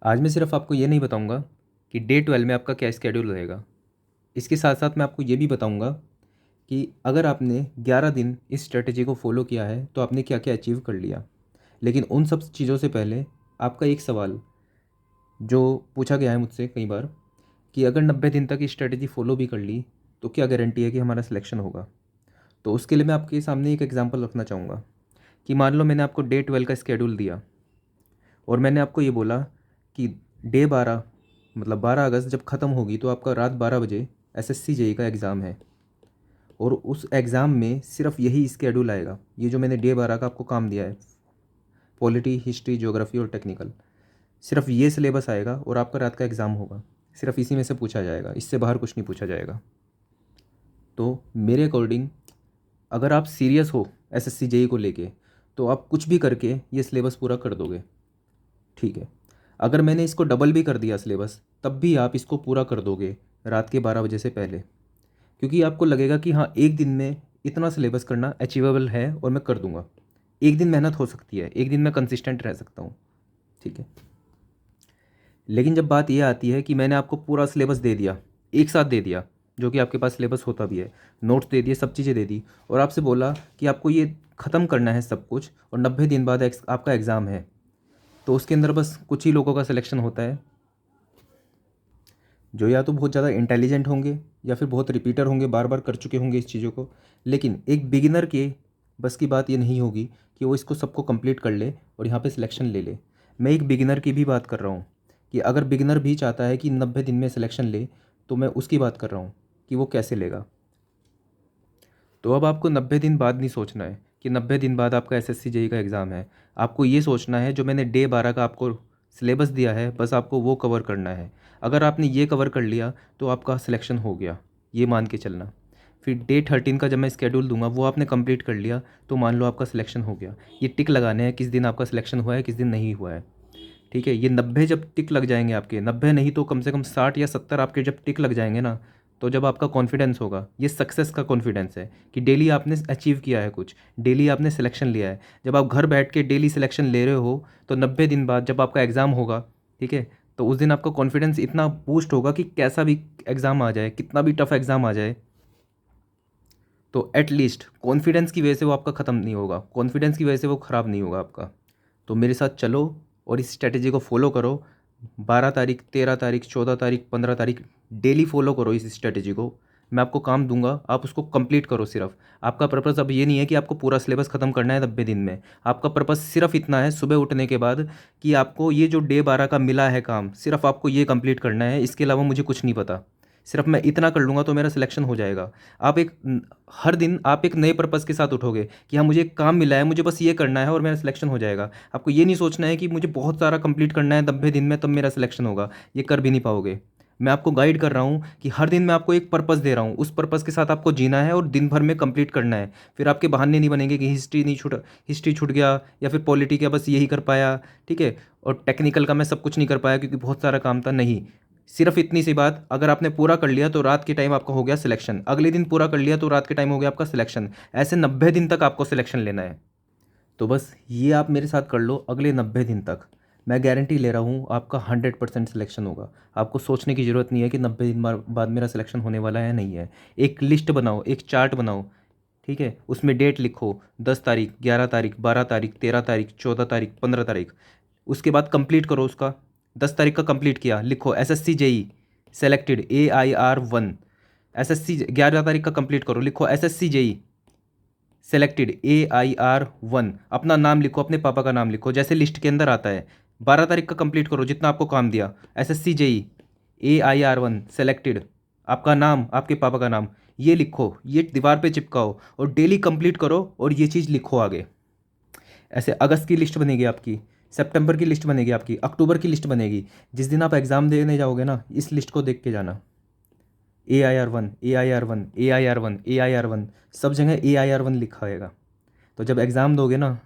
आज मैं सिर्फ आपको ये नहीं बताऊंगा कि डे 12 में आपका क्या स्केड्यूल रहेगा। इसके साथ साथ मैं आपको ये भी बताऊंगा कि अगर आपने 11 दिन इस स्ट्रेटजी को फॉलो किया है तो आपने क्या क्या अचीव कर लिया। लेकिन उन सब चीज़ों से पहले आपका एक सवाल जो पूछा गया है मुझसे कई बार कि अगर 90 दिन तक इस स्ट्रेटजी फॉलो भी कर ली तो क्या गारंटी है कि हमारा सिलेक्शन होगा। तो उसके लिए मैं आपके सामने एक एग्जांपल रखना चाहूँगा कि मान लो मैंने आपको डे 12 का स्केड्यूल दिया और मैंने आपको ये बोला कि डे 12 मतलब 12 अगस्त जब ख़त्म होगी तो आपका रात 12 बजे एसएससी जेई का एग्ज़ाम है और उस एग्ज़ाम में सिर्फ यही स्केड्यूल आएगा। ये जो मैंने डे 12 का आपको काम दिया है, पॉलिटी, हिस्ट्री, ज्योग्राफी और टेक्निकल, सिर्फ ये सिलेबस आएगा और आपका रात का एग्ज़ाम होगा। सिर्फ इसी में से पूछा जाएगा, इससे बाहर कुछ नहीं पूछा जाएगा। तो मेरे अकॉर्डिंग अगर आप सीरियस हो एसएससी जेई को लेके तो आप कुछ भी करके ये सिलेबस पूरा कर दोगे। ठीक है, अगर मैंने इसको डबल भी कर दिया सिलेबस तब भी आप इसको पूरा कर दोगे रात के 12 बजे से पहले, क्योंकि आपको लगेगा कि हाँ एक दिन में इतना सिलेबस करना अचीवेबल है और मैं कर दूंगा। एक दिन मेहनत हो सकती है, एक दिन मैं कंसिस्टेंट रह सकता हूँ। ठीक है, लेकिन जब बात यह आती है कि मैंने आपको पूरा सिलेबस दे दिया, एक साथ दे दिया, जो कि आपके पास सिलेबस होता भी है, नोट्स दे दिए, सब चीज़ें दे दी और आपसे बोला कि आपको ये ख़त्म करना है सब कुछ और 90 दिन बाद आपका एग्ज़ाम है, तो उसके अंदर बस कुछ ही लोगों का सिलेक्शन होता है जो या तो बहुत ज़्यादा इंटेलिजेंट होंगे या फिर बहुत रिपीटर होंगे, बार बार कर चुके होंगे इस चीज़ों को। लेकिन एक बिगिनर के बस की बात ये नहीं होगी कि वो इसको सबको कंप्लीट कर ले और यहाँ पे सिलेक्शन ले ले। मैं एक बिगिनर की भी बात कर रहा हूँ कि अगर बिगिनर भी चाहता है कि 90 दिन में सिलेक्शन ले तो मैं उसकी बात कर रहा हूँ कि वो कैसे लेगा। तो अब आपको 90 दिन बाद नहीं सोचना है कि 90 दिन बाद आपका एसएससी जेई का एग्ज़ाम है। आपको ये सोचना है जो मैंने डे 12 का आपको सिलेबस दिया है बस आपको वो कवर करना है। अगर आपने ये कवर कर लिया तो आपका सिलेक्शन हो गया, ये मान के चलना। फिर डे 13 का जब मैं स्केड्यूल दूंगा वो आपने कंप्लीट कर लिया तो मान लो आपका सिलेक्शन हो गया। ये टिक लगाने हैं किस दिन आपका सिलेक्शन हुआ है, किस दिन नहीं हुआ है। ठीक है, ये 90 जब टिक लग जाएंगे आपके, 90 नहीं तो कम से कम 60 या 70 आपके जब टिक लग जाएंगे ना, तो जब आपका कॉन्फिडेंस होगा, ये सक्सेस का कॉन्फिडेंस है कि डेली आपने अचीव किया है कुछ, डेली आपने सिलेक्शन लिया है। जब आप घर बैठ के डेली सिलेक्शन ले रहे हो तो 90 दिन बाद जब आपका एग्ज़ाम होगा, ठीक है, तो उस दिन आपका कॉन्फिडेंस इतना बूस्ट होगा कि कैसा भी एग्ज़ाम आ जाए, कितना भी टफ एग्ज़ाम आ जाए, तो एटलीस्ट कॉन्फिडेंस की वजह से वो आपका ख़त्म नहीं होगा, कॉन्फिडेंस की वजह से वो ख़राब नहीं होगा आपका। तो मेरे साथ चलो और इस स्ट्रेटजी को फॉलो करो। 12 तारीख, 13 तारीख, 14 तारीख, 15 तारीख डेली फॉलो करो इस स्ट्रेटजी को। मैं आपको काम दूंगा, आप उसको कंप्लीट करो। सिर्फ आपका पर्पस अब ये नहीं है कि आपको पूरा सिलेबस ख़त्म करना है 90 दिन में। आपका पर्पस सिर्फ इतना है सुबह उठने के बाद कि आपको ये जो डे 12 का मिला है काम, सिर्फ आपको ये कंप्लीट करना है। इसके अलावा मुझे कुछ नहीं पता, सिर्फ मैं इतना कर लूँगा तो मेरा सिलेक्शन हो जाएगा। आप एक हर दिन आप एक नए पर्पज़ के साथ उठोगे कि हाँ मुझे एक काम मिला है, मुझे बस ये करना है और मेरा सिलेक्शन हो जाएगा। आपको ये नहीं सोचना है कि मुझे बहुत सारा कंप्लीट करना है 90 दिन में तब मेरा सिलेक्शन होगा, ये कर भी नहीं पाओगे। मैं आपको गाइड कर रहा हूँ कि हर दिन मैं आपको एक पर्पज़ दे रहा हूँ, उस पर्पज़ के साथ आपको जीना है और दिन भर में कंप्लीट करना है। फिर आपके बहाने नहीं बनेंगे कि हिस्ट्री छूट गया या फिर पॉलिटी का बस यही कर पाया, ठीक है, और टेक्निकल का मैं सब कुछ नहीं कर पाया क्योंकि बहुत सारा काम था। नहीं, सिर्फ इतनी सी बात, अगर आपने पूरा कर लिया तो रात के टाइम आपका हो गया सिलेक्शन, अगले दिन पूरा कर लिया तो रात के टाइम हो गया आपका सिलेक्शन। ऐसे 90 दिन तक आपको सिलेक्शन लेना है। तो बस ये आप मेरे साथ कर लो अगले 90 दिन तक। मैं गारंटी ले रहा हूँ आपका 100% सिलेक्शन होगा। आपको सोचने की ज़रूरत नहीं है कि 90 दिन बाद मेरा सिलेक्शन होने वाला है, नहीं है। एक लिस्ट बनाओ, एक चार्ट बनाओ, ठीक है, उसमें डेट लिखो, 10 तारीख, 11 तारीख, 12 तारीख, 13 तारीख, 14 तारीख, 15 तारीख। उसके बाद कंप्लीट करो उसका। 10 तारीख का कंप्लीट किया, लिखो SSC JE selected AIR1। SSC 11 तारीख का कंप्लीट करो, लिखो एसएससी जेई सेलेक्टेड AIR1। अपना नाम लिखो, अपने पापा का नाम लिखो जैसे लिस्ट के अंदर आता है। 12 तारीख का कंप्लीट करो जितना आपको काम दिया, एसएससी जेई AIR1 सेलेक्टेड, आपका नाम, आपके पापा का नाम, ये लिखो, ये दीवार पे चिपकाओ और डेली कंप्लीट करो और ये चीज़ लिखो आगे। ऐसे अगस्त की लिस्ट बनेगी आपकी, सितंबर की लिस्ट बनेगी आपकी, अक्टूबर की लिस्ट बनेगी। जिस दिन आप एग्ज़ाम देने जाओगे ना, इस लिस्ट को देख के जाना। AIR1, AIR1, AIR1, AIR1, सब जगह AIR1 लिखा रहेगा। तो जब एग्ज़ाम दोगे ना,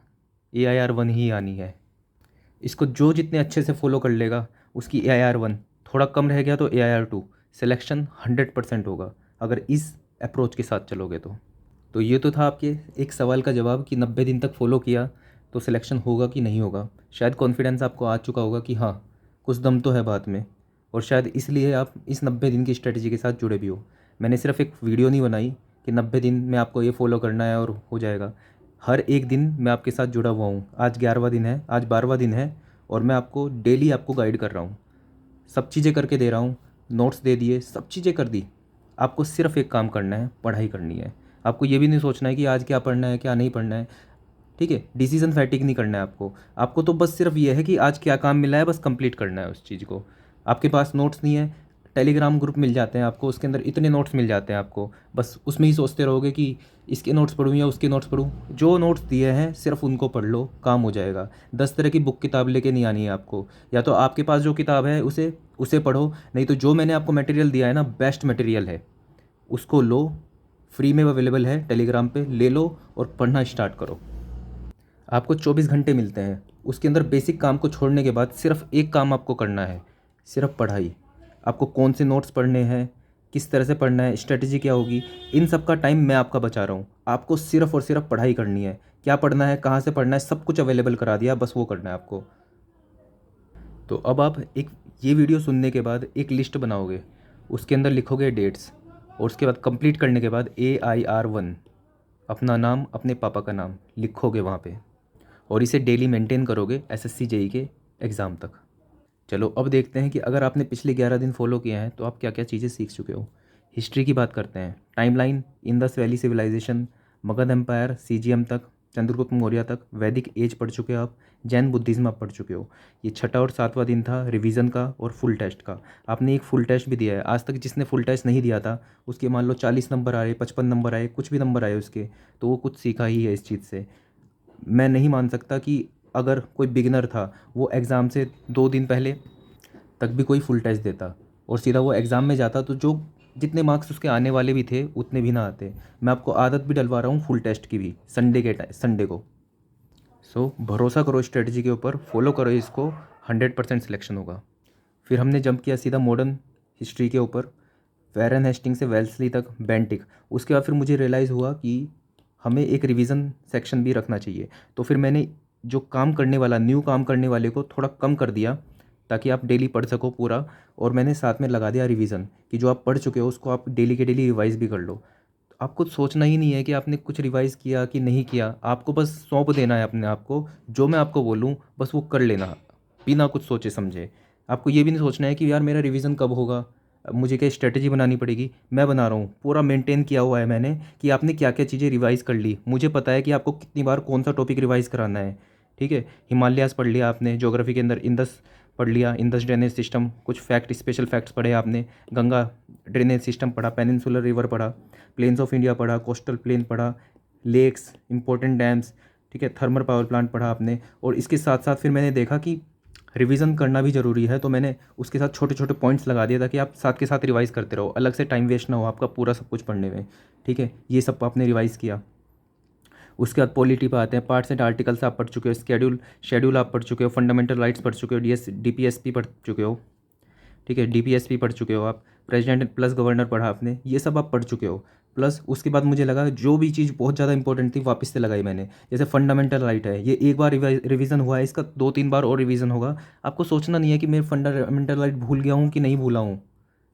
AIR1 ही आनी है। इसको जो जितने अच्छे से फॉलो कर लेगा उसकी AIR1, थोड़ा कम रह गया तो AIR2, सिलेक्शन 100% होगा अगर इस अप्रोच के साथ चलोगे तो ये तो था आपके एक सवाल का जवाब कि 90 दिन तक फॉलो किया तो सिलेक्शन होगा कि नहीं होगा। शायद कॉन्फिडेंस आपको आ चुका होगा कि हाँ कुछ दम तो है बात में, और शायद इसलिए आप इस 90 दिन की स्ट्रेटजी के साथ जुड़े भी हो। मैंने सिर्फ एक वीडियो नहीं बनाई कि 90 दिन में आपको ये फॉलो करना है और हो जाएगा। हर एक दिन मैं आपके साथ जुड़ा हुआ हूँ। आज 11वां दिन है, आज 12वां दिन है, और मैं आपको डेली आपको गाइड कर रहा हूँ, सब चीज़ें करके दे रहा हूँ। नोट्स दे दिए, सब चीज़ें कर दी। आपको सिर्फ एक काम करना है, पढ़ाई करनी है। आपको ये भी नहीं सोचना है कि आज क्या पढ़ना है क्या नहीं पढ़ना है, ठीक है। डिसीजन फैटिक नहीं करना है आपको। आपको तो बस सिर्फ ये है कि आज क्या काम मिला है, बस कंप्लीट करना है उस चीज़ को। आपके पास नोट्स नहीं है, टेलीग्राम ग्रुप मिल जाते हैं आपको, उसके अंदर इतने नोट्स मिल जाते हैं आपको। बस उसमें ही सोचते रहोगे कि इसके नोट्स पढ़ूँ या उसके नोट्स पढ़ूँ। जो नोट्स दिए हैं सिर्फ उनको पढ़ लो, काम हो जाएगा। 10 तरह की बुक किताब लेके नहीं आनी है आपको। या तो आपके पास जो किताब है उसे उसे पढ़ो, नहीं तो जो मैंने आपको मटेरियल दिया है ना, बेस्ट मटेरियल है, उसको लो। फ्री में अवेलेबल है, टेलीग्राम पे ले लो और पढ़ना स्टार्ट करो। आपको 24 घंटे मिलते हैं, उसके अंदर बेसिक काम को छोड़ने के बाद सिर्फ एक काम आपको करना है, सिर्फ पढ़ाई। आपको कौन से नोट्स पढ़ने हैं, किस तरह से पढ़ना है, स्ट्रेटजी क्या होगी, इन सब का टाइम मैं आपका बचा रहा हूँ। आपको सिर्फ और सिर्फ पढ़ाई करनी है। क्या पढ़ना है, कहाँ से पढ़ना है, सब कुछ अवेलेबल करा दिया, बस वो करना है आपको। तो अब आप एक ये वीडियो सुनने के बाद एक लिस्ट बनाओगे, उसके अंदर लिखोगे डेट्स, और उसके बाद कंप्लीट करने के बाद AIR1 अपना नाम, अपने पापा का नाम लिखोगे वहाँ पे, और इसे डेली मेंटेन करोगे SSC JEE के एग्ज़ाम तक। चलो अब देखते हैं कि अगर आपने पिछले 11 दिन फॉलो किया है तो आप क्या क्या चीज़ें सीख चुके हो। हिस्ट्री की बात करते हैं। Timeline, Indus Valley civilization, Magadha empire, CGM तक, चंद्रगुप्त मौर्य तक, वैदिक एज पढ़ चुके हो आप, जैन बुद्धिज्म आप पढ़ चुके हो। ये छठा और सातवां दिन था रिवीजन का और फुल टेस्ट का। आपने एक फुल टेस्ट भी दिया है। आज तक जिसने फुल टेस्ट नहीं दिया था उसके मान लो 40 नंबर आए, 55 नंबर आए, कुछ भी नंबर आए उसके, तो वो कुछ सीखा ही है इस चीज़ से। मैं नहीं मान सकता कि अगर कोई बिगिनर था वो एग्ज़ाम से 2 दिन पहले तक भी कोई फुल टेस्ट देता और सीधा वो एग्ज़ाम में जाता, तो जो जितने मार्क्स उसके आने वाले भी थे उतने भी ना आते। मैं आपको आदत भी डलवा रहा हूँ फुल टेस्ट की भी, संडे को। सो भरोसा करो स्ट्रेटजी के ऊपर, फॉलो करो इसको, 100% सिलेक्शन होगा। फिर हमने जंप किया सीधा मॉडर्न हिस्ट्री के ऊपर, वैरन हेस्टिंग से वेल्सली तक, बेंटिक। उसके बाद फिर मुझे रियलाइज़ हुआ कि हमें एक रिवीजन सेक्शन भी रखना चाहिए। तो फिर मैंने जो काम करने वाला, न्यू काम करने वाले को थोड़ा कम कर दिया ताकि आप डेली पढ़ सको पूरा, और मैंने साथ में लगा दिया रिवीजन कि जो आप पढ़ चुके हो उसको आप डेली के डेली रिवाइज़ भी कर लो। आपको सोचना ही नहीं है कि आपने कुछ रिवाइज़ किया कि नहीं किया, आपको बस सौंप देना है अपने आप को। जो मैं आपको बोलूँ बस वो कर लेना, बिना कुछ सोचे समझे। आपको ये भी नहीं सोचना है कि यार मेरा रिवीजन कब होगा, मुझे क्या स्ट्रेटजी बनानी पड़ेगी। मैं बना रहा हूँ, पूरा मेंटेन किया हुआ है मैंने कि आपने क्या क्या चीज़ें रिवाइज़ कर ली। मुझे पता है कि आपको कितनी बार कौन सा टॉपिक रिवाइज़ कराना है, ठीक है। हिमालयाज़ पढ़ लिया आपने, ज्योग्राफी के अंदर इंडस पढ़ लिया, इंडस ड्रेनेज सिस्टम, कुछ फैक्ट, स्पेशल फैक्ट्स पढ़े आपने, गंगा ड्रेनेज सिस्टम पढ़ा, पेनिनसुलर रिवर पढ़ा, प्लेन्स ऑफ इंडिया पढ़ा, कोस्टल प्लेन पढ़ा, लेक्स, इंपॉर्टेंट डैम्स, ठीक है, थर्मल पावर प्लांट पढ़ा आपने। और इसके साथ साथ फिर मैंने देखा कि रिवीजन करना भी ज़रूरी है, तो मैंने उसके साथ छोटे छोटे पॉइंट्स लगा दिए ताकि आप साथ के साथ रिवाइज़ करते रहो, अलग से टाइम वेस्ट ना हो आपका पूरा सब कुछ पढ़ने में, ठीक है। ये सब आपने रिवाइज़ किया। उसके बाद पॉलिटी पे आते हैं। पार्ट्स एंड आर्टिकल्स आप पढ़ चुके हो, शेड्यूल आप पढ़ चुके हो, फंडामेंटल राइट्स पढ़ चुके हो, DPSP पढ़ चुके हो, ठीक है, DPSP पढ़ चुके हो आप, प्रेसिडेंट प्लस गवर्नर पढ़ा आपने, ये सब आप पढ़ चुके हो। प्लस उसके बाद मुझे लगा जो भी चीज़ बहुत ज़्यादा इंपॉर्टेंट थी वापस से लगाई मैंने। जैसे फंडामेंटल राइट है, ये एक बार रिवीजन हुआ है, इसका 2-3 बार और रिवीजन होगा। आपको सोचना नहीं है कि मैं फंडामेंटल राइट भूल गया हूँ कि नहीं भूला हूँ,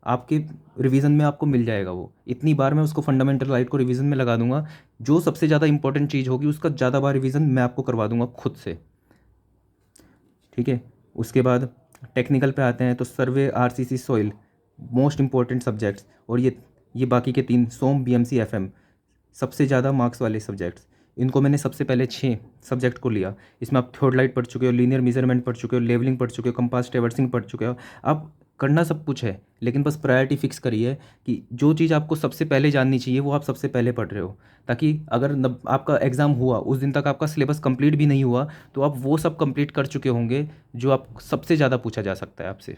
आपके रिवीजन में आपको मिल जाएगा वो। इतनी बार मैं उसको फंडामेंटल राइट को रिवीजन में लगा दूंगा, जो सबसे ज़्यादा इंपॉर्टेंट चीज़ होगी उसका ज़्यादा बार रिवीजन मैं आपको करवा दूंगा खुद से, ठीक है। उसके बाद टेक्निकल पे आते हैं, तो सर्वे, RCC, soil, most important subjects. और ये बाकी के 3 सोम, BMC, FM, सबसे ज़्यादा मार्क्स वाले सब्जेक्ट्स। इनको मैंने सबसे पहले 6 सब्जेक्ट को लिया। इसमें आप थ्योडलाइट पढ़ चुके हो, लीनियर मेजरमेंट पढ़ चुके हो, लेवलिंग पढ़ चुके हो, कंपास ट्रेवर्सिंग पढ़ चुके हो। आप करना सब कुछ है, लेकिन बस प्रायोरिटी फिक्स करिए कि जो चीज़ आपको सबसे पहले जाननी चाहिए वो आप सबसे पहले पढ़ रहे हो, ताकि अगर आपका एग्ज़ाम हुआ उस दिन तक आपका सिलेबस कंप्लीट भी नहीं हुआ तो आप वो सब कंप्लीट कर चुके होंगे जो आप सबसे ज़्यादा पूछा जा सकता है आपसे।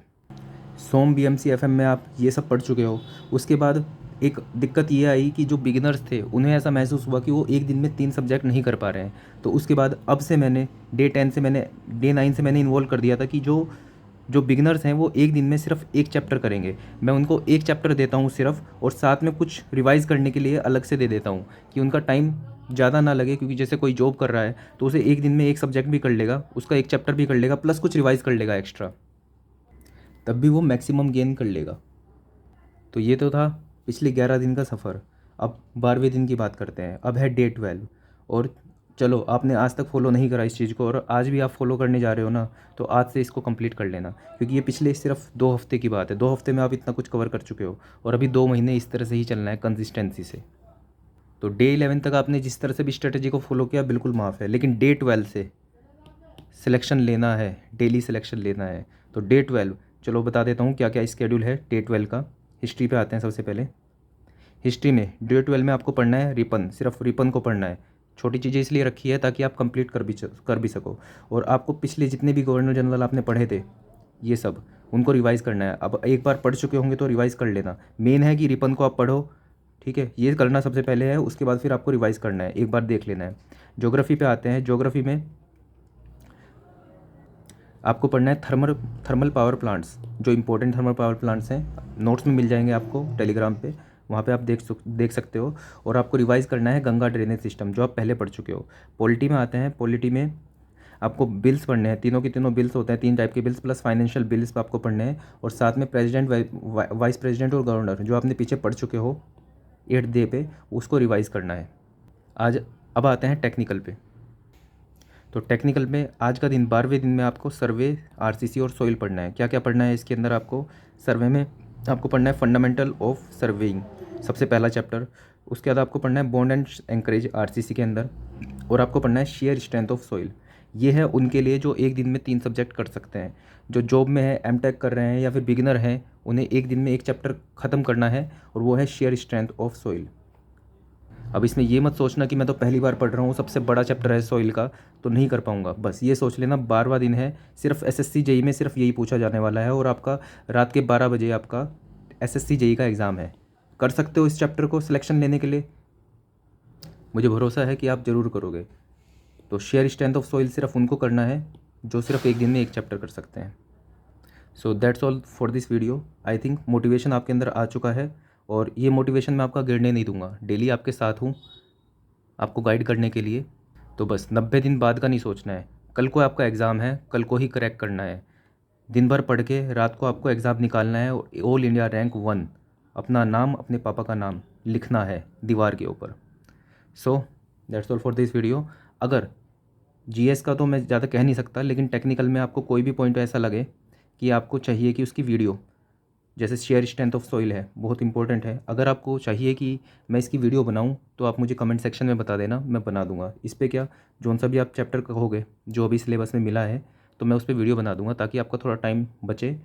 सोम, BMC, FM में आप ये सब पढ़ चुके हो। उसके बाद एक दिक्कत ये आई कि जो बिगिनर्स थे उन्हें ऐसा महसूस हुआ कि वो एक दिन में 3 सब्जेक्ट नहीं कर पा रहे हैं। तो उसके बाद अब से मैंने डे 9 से मैंने इन्वॉल्व कर दिया था कि जो जो बिगिनर्स हैं वो एक दिन में सिर्फ एक चैप्टर करेंगे। मैं उनको एक चैप्टर देता हूँ सिर्फ, और साथ में कुछ रिवाइज़ करने के लिए अलग से दे देता हूँ कि उनका टाइम ज़्यादा ना लगे। क्योंकि जैसे कोई जॉब कर रहा है तो उसे एक दिन में एक सब्जेक्ट भी कर लेगा, उसका एक चैप्टर भी कर लेगा, प्लस कुछ रिवाइज़ कर लेगा एक्स्ट्रा। तब भी वो मैक्सिमम गेन कर लेगा। तो ये तो था पिछले 11 दिन का सफ़र। अब 12वें दिन की बात करते हैं। अब है डे 12। और चलो, आपने आज तक फॉलो नहीं करा इस चीज़ को और आज भी आप फॉलो करने जा रहे हो ना, तो आज से इसको कंप्लीट कर लेना, क्योंकि ये पिछले सिर्फ 2 हफ्ते की बात है। 2 हफ्ते में आप इतना कुछ कवर कर चुके हो और अभी 2 महीने इस तरह से ही चलना है कंसिस्टेंसी से। तो डे 11 तक आपने जिस तरह से भी स्ट्रेटजी को फॉलो किया बिल्कुल माफ़ है, लेकिन डे 12 से सिलेक्शन लेना है, डेली सिलेक्शन लेना है। तो डे 12, चलो बता देता हूँ क्या क्या स्केड्यूल है डे 12 का। हिस्ट्री पे आते हैं सबसे पहले। हिस्ट्री में डे 12 में आपको पढ़ना है रिपन, सिर्फ रिपन को पढ़ना है। छोटी चीज़ें इसलिए रखी है ताकि आप कंप्लीट कर भी सको। और आपको पिछले जितने भी गवर्नर जनरल आपने पढ़े थे ये सब, उनको रिवाइज़ करना है। अब एक बार पढ़ चुके होंगे तो रिवाइज़ कर लेना। मेन है कि रिपन को आप पढ़ो, ठीक है, ये करना सबसे पहले है। उसके बाद फिर आपको रिवाइज़ करना है, एक बार देख लेना है। ज्योग्राफी पे आते हैं। ज्योग्राफी में आपको पढ़ना है थर्मल पावर प्लांट्स, जो इंपॉर्टेंट थर्मल पावर प्लांट्स हैं। नोट्स में मिल जाएंगे आपको टेलीग्राम पे, वहाँ पे आप देख सकते हो। और आपको रिवाइज़ करना है गंगा ड्रेनेज सिस्टम, जो आप पहले पढ़ चुके हो। पॉलिटी में आते हैं। पॉलिटी में आपको बिल्स पढ़ने हैं। तीनों के तीनों बिल्स होते हैं, 3 टाइप के बिल्स प्लस फाइनेंशियल बिल्स आपको पढ़ने हैं। और साथ में प्रेसिडेंट, वाइस प्रेसिडेंट और गवर्नर, जो आपने पीछे पढ़ चुके हो 8th डे पे, उसको रिवाइज़ करना है आज। अब आते हैं टेक्निकल पे। तो टेक्निकल में आज का दिन 12वें दिन में आपको सर्वे, आरसीसी और सॉइल पढ़ना है। क्या क्या पढ़ना है इसके अंदर आपको? सर्वे में आपको पढ़ना है फंडामेंटल ऑफ सर्वेइंग, सबसे पहला चैप्टर। उसके बाद आपको पढ़ना है बॉन्ड एंड एंकरेज आरसीसी के अंदर। और आपको पढ़ना है शेयर स्ट्रेंथ ऑफ सॉइल। ये है उनके लिए जो एक दिन में 3 सब्जेक्ट कर सकते हैं। जो जॉब में है, एमटेक कर रहे हैं या फिर बिगिनर हैं, उन्हें एक दिन में एक चैप्टर ख़त्म करना है और वो है शेयर स्ट्रेंथ ऑफ सॉइल। अब इसमें ये मत सोचना कि मैं तो पहली बार पढ़ रहा हूँ, सबसे बड़ा चैप्टर है सॉइल का तो नहीं कर पाऊँगा। बस ये सोच लेना 12वां दिन है, सिर्फ एसएससी जेई में सिर्फ यही पूछा जाने वाला है। और आपका रात के 12 बजे आपका एसएससी जेई का एग्ज़ाम है। कर सकते हो इस चैप्टर को सिलेक्शन लेने के लिए, मुझे भरोसा है कि आप ज़रूर करोगे। तो शेयर स्ट्रेंथ ऑफ सॉइल सिर्फ उनको करना है जो सिर्फ एक दिन में एक चैप्टर कर सकते हैं। So that's all for this video. I think motivation आपके अंदर आ चुका है और ये मोटिवेशन मैं आपका गिरने नहीं दूंगा। डेली आपके साथ हूँ आपको गाइड करने के लिए। तो बस 90 दिन बाद का नहीं सोचना है। कल को आपका एग्ज़ाम है, कल को ही क्रैक करना है। दिन भर पढ़ के रात को आपको एग्ज़ाम निकालना है। ऑल इंडिया रैंक 1, अपना नाम, अपने पापा का नाम लिखना है दीवार के ऊपर। So that's all for this video. अगर जीएस का तो मैं ज़्यादा कह नहीं सकता, लेकिन टेक्निकल में आपको कोई भी पॉइंट ऐसा लगे कि आपको चाहिए कि उसकी वीडियो, जैसे शेयर स्ट्रेंथ ऑफ सॉइल है, बहुत इंपॉर्टेंट है, अगर आपको चाहिए कि मैं इसकी वीडियो बनाऊं तो आप मुझे कमेंट सेक्शन में बता देना, मैं बना दूंगा। इस पर क्या, जोन सा भी आप चैप्टर कहोगे जो अभी सिलेबस में मिला है, तो मैं उस पर वीडियो बना दूंगा ताकि आपका थोड़ा टाइम बचे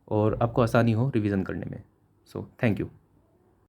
और आपको आसानी हो रिवीजन करने में। So thank you.